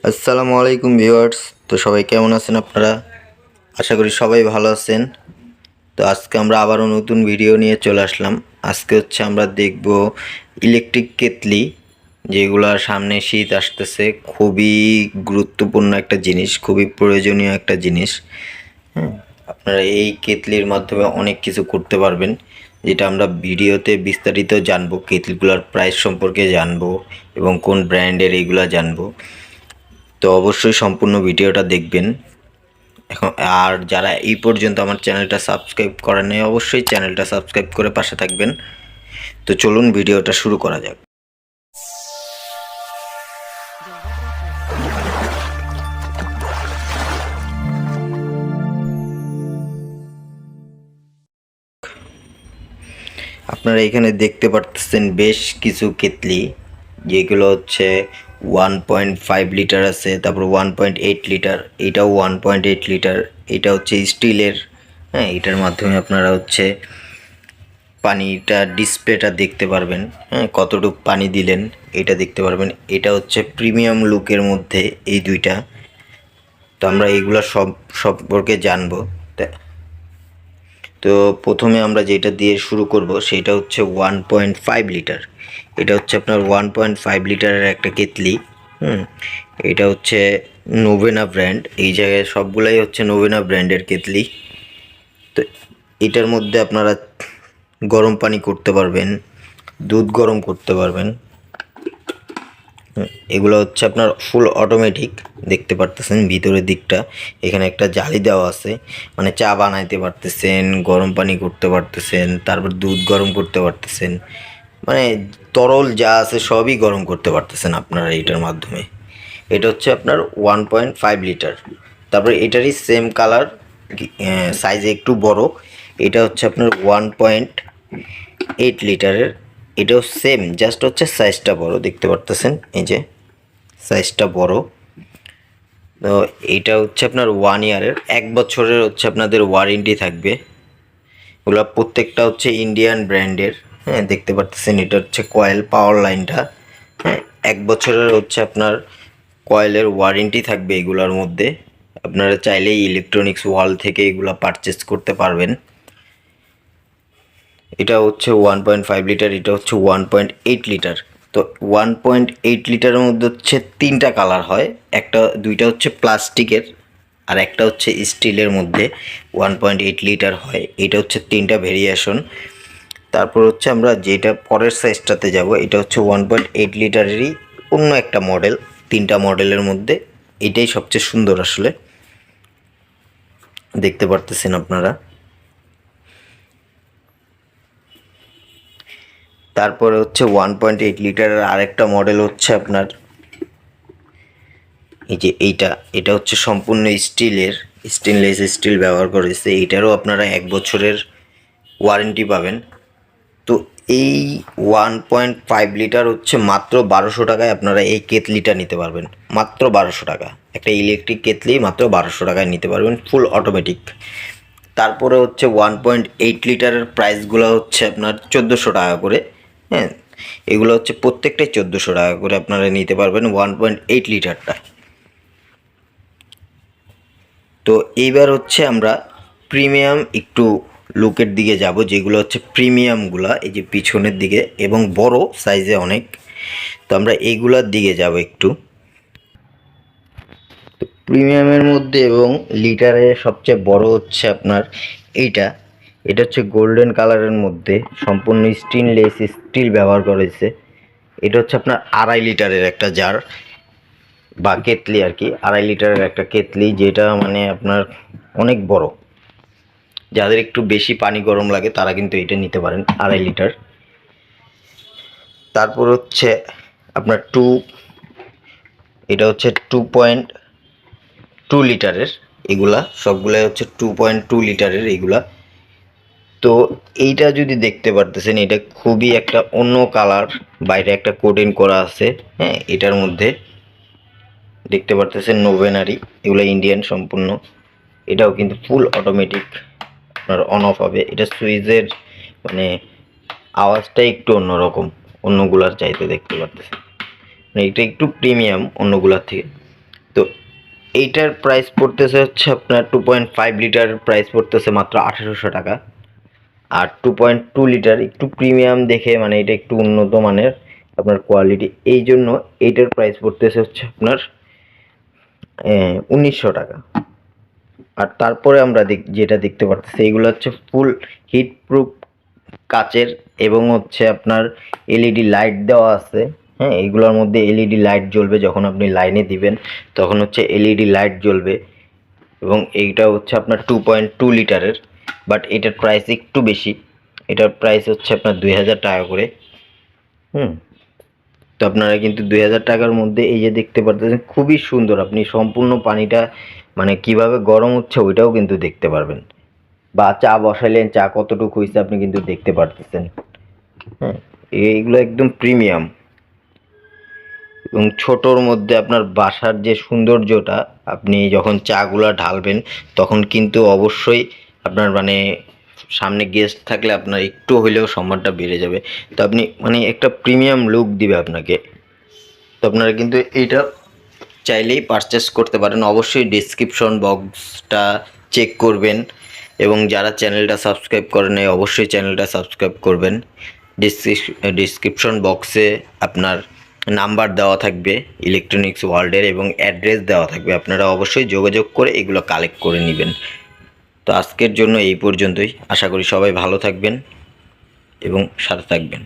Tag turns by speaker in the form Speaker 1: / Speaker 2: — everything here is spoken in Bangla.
Speaker 1: আসসালামু আলাইকুম ভিউয়ার্স। তো সবাই কেমন আছেন আপনারা? আশা করি সবাই ভালো আছেন। তো আজকে আমরা আবারও নতুন ভিডিও নিয়ে চলে আসলাম। আজকে আমরা দেখব ইলেকট্রিক কেতলি, যেগুলো সামনে শীত আসতেছে, খুবই গুরুত্বপূর্ণ একটা জিনিস, খুবই প্রয়োজনীয় একটা জিনিস। হ্যাঁ, আপনারা এই কেতলির মাধ্যমে অনেক কিছু করতে পারবেন, যেটা আমরা ভিডিওতে বিস্তারিত জানবো। কেতলিগুলোর প্রাইস সম্পর্কে জানবো এবং কোন ব্র্যান্ডের এইগুলা জানবো। তো অবশ্যই সম্পূর্ণ ভিডিওটা দেখবেন। এখন আর যারা এই পর্যন্ত আমার চ্যানেলটা সাবস্ক্রাইব করেন নাই, অবশ্যই চ্যানেলটা সাবস্ক্রাইব করে পাশে থাকবেন। তো চলুন ভিডিওটা শুরু করা যাক। আপনারা এখানে দেখতে পারতেছেন বেশ কিছু কেতলি, যেগুলো 1.5 লিটার আছে, তারপর 1.8 লিটার, এটাও 1.8 লিটার, এটা স্টিলের। হ্যাঁ, এটার মাধ্যমে আপনারা পানিটা ডিসপ্লেটা দেখতে পারবেন। হ্যাঁ, কতটুকু পানি দিলেন এটা দেখতে পারবেন। এটা প্রিমিয়াম লুকের মধ্যে এই দুইটা। তো আমরা এইগুলা সব সম্পর্কে জানবো। তো প্রথমে আমরা যেটা দিয়ে শুরু করব সেটা 1.5 লিটার। এটা আপনার 1.5 লিটারের একটা কেতলি। এটা নোভেনা ব্র্যান্ড। এই জায়গায় সবগুলাই নোভেনা ব্র্যান্ডের কেতলি। তো এটার মধ্যে আপনারা গরম পানি করতে পারবেন, দুধ গরম করতে পারবেন। এগুলো আপনার ফুল অটোমেটিক। দেখতে পারতেছেন ভিতরের দিকটা, এখানে একটা জালি দেওয়া আছে, মানে চা বানাইতে পারতেছেন, গরম পানি করতে পারতেছেন, তারপর দুধ গরম করতে পারতেছেন, মানে তরল যা আছে সবই গরম করতে পারতেছেন আপনারা এটার মাধ্যমে। এটা আপনার 1.5 লিটার। তারপরে এটারই সেম কালার, সাইজে একটু বড়। এটা আপনার 1.8 লিটারের। এটাও সেম, জাস্ট সাইজটা বড়। দেখতে পারতেছেন এই যে সাইজটা বড়। তো এইটা আপনার 1 ইয়ারের, 1 বছরের আপনাদের ওয়ারেন্টি থাকবে। এগুলো প্রত্যেকটা ইন্ডিয়ান ব্র্যান্ডের। হ্যাঁ, দেখতে পারতেছেন এটা কয়েল পাওয়ার লাইনটা। হ্যাঁ, 1 বছরের আপনার কয়েলের ওয়ারেন্টি থাকবে এগুলোর মধ্যে। আপনারা চাইলেই ইলেকট্রনিক্স ওয়াল থেকে এগুলো পারচেস করতে পারবেন। এটা 1.5 লিটার, এটা 1.8 লিটার। তো 1.8 লিটারের মধ্যে তিনটা কালার হয়। দুইটা প্লাস্টিকের, আর একটা স্টিলের মধ্যে 1.8 লিটার হয়। এটা তিনটা ভেরিয়েশন। তারপর আমরা যেটা পরের সাইজটাতে যাব, এটা 1.8 লিটারেরই অন্য একটা মডেল। তিনটা মডেলের মধ্যে এটাই সবচেয়ে সুন্দর আসলে, দেখতে পারতেছেন আপনারা। তারপরে 1.8 লিটারের আরেকটা মডেল আপনার এই যে এটা সম্পূর্ণ স্টিলের, স্টেনলেস স্টিল ব্যবহার করেছে। এইটারও আপনারা 1 বছরের ওয়ারেন্টি পাবেন। তো এই 1.5 লিটার মাত্র 1200 টাকায় আপনারা এই কেতলিটা নিতে পারবেন। মাত্র 1200 টাকা একটা ইলেকট্রিক কেতলি, মাত্র 1200 টাকায় নিতে পারবেন, ফুল অটোমেটিক। তারপরে 1.8 লিটারের প্রাইসগুলো আপনার 1400 টাকা করে। হ্যাঁ, এগুলো প্রত্যেকটাই 1400 টাকা করে আপনারা নিতে পারবেন 1.8 লিটারটা। তো এইবার আমরা প্রিমিয়াম একটু লুকের দিকে যাব, যেগুলো প্রিমিয়ামগুলা এই যে পিছনের দিকে এবং বড় সাইজে অনেক। তো আমরা এইগুলার দিকে যাব একটু। তো প্রিমিয়ামের মধ্যে এবং লিটারে সবচেয়ে বড় আপনার এইটা। এটা গোল্ডেন কালারের মধ্যে, সম্পূর্ণ স্টেনলেস স্টিল ব্যবহার করেছে। এটা আপনার 2.5 লিটারের একটা জার বা কেতলি আর কি। 2.5 লিটারের একটা কেতলি, যেটা মানে আপনার অনেক বড়। যাদের একটু বেশি পানি গরম লাগে তারা কিন্তু এটা নিতে পারেন, 2.5 লিটার। তারপর আপনার এটা 2.2 লিটারের। এগুলা সবগুলাই 2.2 লিটারের এগুলা। তো এইটা যদি দেখতে পারতেছেন, এটা খুবই একটা অন্য কালার, বাইরে একটা কোটিং করা আছে। হ্যাঁ, এটার মধ্যে দেখতে পারতেছেন নোভেনারি, এগুলো ইন্ডিয়ান সম্পূর্ণ। এটাও কিন্তু ফুল অটোমেটিক, আপনার অন অফ হবে। এটা সুইচের মানে আওয়াজটা একটু অন্যরকম, অন্যগুলার চাইতে। দেখতে পারতেছেন মানে এটা একটু প্রিমিয়াম অন্যগুলার থেকে। তো এইটার প্রাইস পড়তেছে হচ্ছে আপনার 2.5 লিটার প্রাইস পড়তেছে মাত্র 1800 টাকা। আর 2.2 লিটার একটু প্রিমিয়াম দেখে, মানে এটা একটু উন্নত মানের আপনার কোয়ালিটি, এই জন্য এইটার প্রাইস পড়তেছে হচ্ছে আপনার 1900 টাকা। আর তারপরে আমরা যেটা দেখতে পাচ্ছি এইগুলো হচ্ছে ফুল হিট প্রুফ কাচের, এবং হচ্ছে আপনার এলইডি লাইট দেওয়া আছে। হ্যাঁ, এইগুলোর মধ্যে এলইডি লাইট জ্বলবে, যখন আপনি লাইনে দিবেন তখন হচ্ছে এলইডি লাইট জ্বলবে। এবং এইটা হচ্ছে আপনার 2.2 লিটারের, বাট এটার প্রাইস একটু বেশি। এটার প্রাইস হচ্ছে আপনার 2000 টাকা করে। তো আপনারা কিন্তু 2000 টাকার মধ্যে এই যে দেখতে পারতেছেন, খুবই সুন্দর। আপনি সম্পূর্ণ পানিটা মানে কিভাবে গরম হচ্ছে ওইটাও কিন্তু দেখতে পারবেন, বা চা বসাইলেন চা কতটুকু হয়েছে আপনি কিন্তু দেখতে পারতেছেন। হ্যাঁ, এইগুলো একদম প্রিমিয়াম। এবং ছোটোর মধ্যে আপনার বাসার যে সৌন্দর্যটা, আপনি যখন চাগুলা ঢালবেন তখন কিন্তু অবশ্যই আপনার মানে সামনে গেস্ট থাকলে আপনার একটু হলেও সম্মানটা বেড়ে যাবে। তো আপনি মানে একটা প্রিমিয়াম লুক দিবে আপনাকে। তো আপনারা কিন্তু এইটা চাইলেই পারচেস করতে পারেন। অবশ্যই ডিসক্রিপশন বক্সটা চেক করবেন, এবং যারা চ্যানেলটা সাবস্ক্রাইব করেন নাই অবশ্যই চ্যানেলটা সাবস্ক্রাইব করবেন। ডিসক্রিপশন বক্সে আপনার নাম্বার দেওয়া থাকবে ইলেকট্রনিক্স ওয়ার্ল্ডের, এবং অ্যাড্রেস দেওয়া থাকবে। আপনারা অবশ্যই যোগাযোগ করে এগুলো কালেক্ট করে নেবেন। তো আজকের জন্য এই পর্যন্তই। আশা করি সবাই ভালো থাকবেন এবং সাথে থাকবেন।